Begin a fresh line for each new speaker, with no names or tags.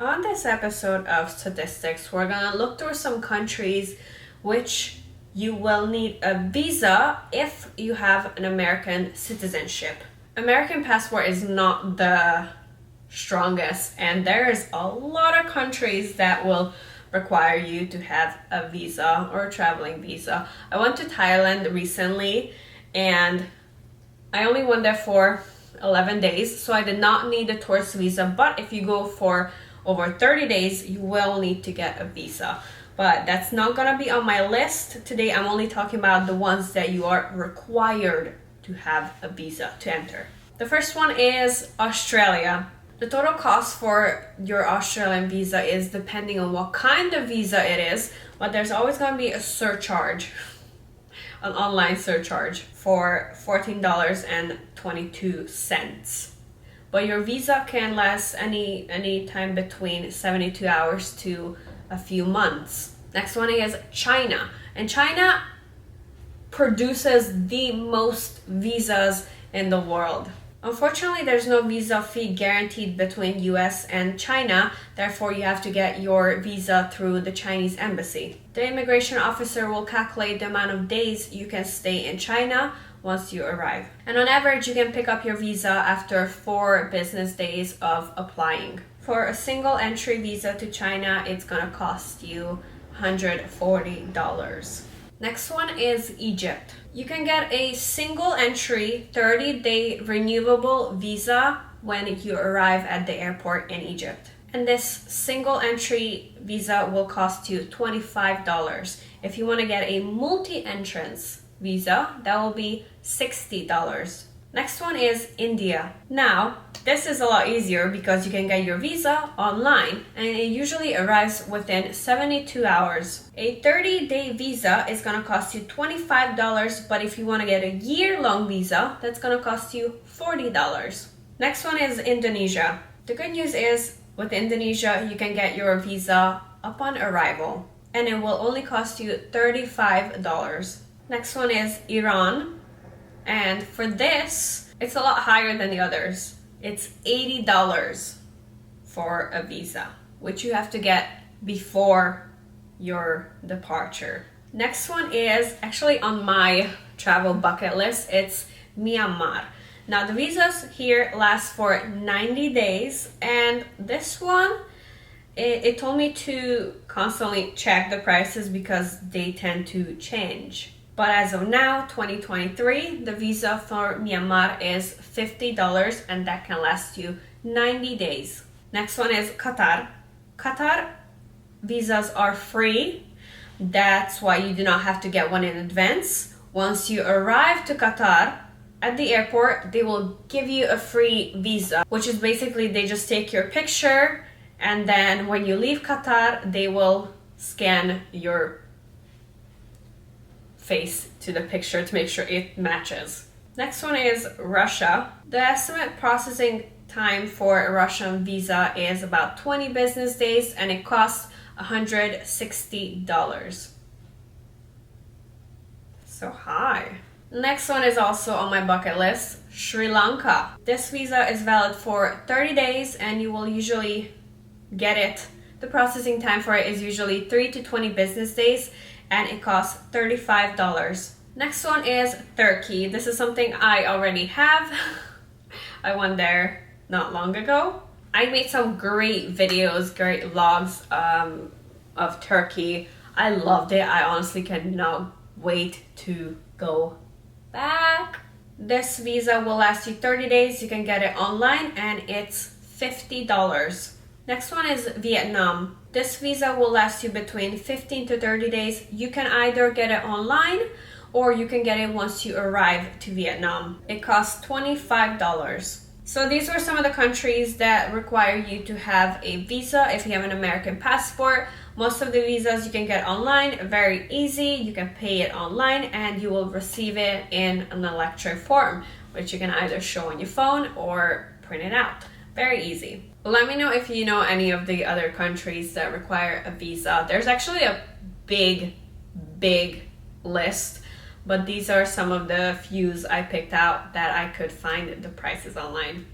On this episode of Statistics, we're gonna look through some countries which you will need a visa if you have an American citizenship. American passport is not the strongest, and there's a lot of countries that will require you to have a visa or a traveling visa. I went to Thailand recently and I only went there for 11 days, so I did not need a tourist visa, but if you go for over 30 days, you will need to get a visa. But that's not gonna be on my list. Today, I'm only talking about the ones that you are required to have a visa to enter. The first one is Australia. The total cost for your Australian visa is depending on what kind of visa it is, but there's always gonna be a surcharge, an online surcharge for $14.22. But your visa can last any time between 72 hours to a few months. Next one is China. And China produces the most visas in the world. Unfortunately, there's no visa fee guaranteed between US and China, therefore you have to get your visa through the Chinese embassy. The immigration officer will calculate the amount of days you can stay in China once you arrive. And on average, you can pick up your visa after 4 business days of applying. For a single entry visa to China, it's gonna cost you $140. Next one is Egypt. You can get a single entry 30-day renewable visa when you arrive at the airport in Egypt. And this single entry visa will cost you $25. If you want to get a multi-entrance visa, that will be $60. Next one is India. Now, this is a lot easier because you can get your visa online and it usually arrives within 72 hours. A 30-day visa is going to cost you $25, but if you want to get a year-long visa, that's going to cost you $40. Next one is Indonesia. The good news is with Indonesia, you can get your visa upon arrival and it will only cost you $35. Next one is Iran. And for this, it's a lot higher than the others. It's $80 for a visa, which you have to get before your departure. Next one is actually on my travel bucket list. It's Myanmar. Now the visas here last for 90 days, and this one, it told me to constantly check the prices because they tend to change. But as of now, 2023, the visa for Myanmar is $50 and that can last you 90 days. Next one is Qatar. Qatar visas are free. That's why you do not have to get one in advance. Once you arrive to Qatar, at the airport, they will give you a free visa, which is basically they just take your picture and then when you leave Qatar, they will scan your face to the picture to make sure it matches. Next one is Russia. The estimate processing time for a Russian visa is about 20 business days and it costs $160. So high. Next one is also on my bucket list, Sri Lanka. This visa is valid for 30 days and you will usually get it. The processing time for it is usually 3 to 20 business days and it costs $35. Next one is Turkey. This is something I already have. I went there not long ago. I made some great videos, great vlogs of Turkey. I loved it. I honestly cannot wait to go back. This visa will last you 30 days. You can get it online and it's $50. Next one is Vietnam. This visa will last you between 15 to 30 days. You can either get it online or you can get it once you arrive to Vietnam. It costs $25. So these were some of the countries that require you to have a visa if you have an American passport. Most of the visas you can get online, very easy. You can pay it online and you will receive it in an electronic form, which you can either show on your phone or print it out. Very easy. Let me know if you know any of the other countries that require a visa. There's actually a big list, but these are some of the fews I picked out that I could find the prices online.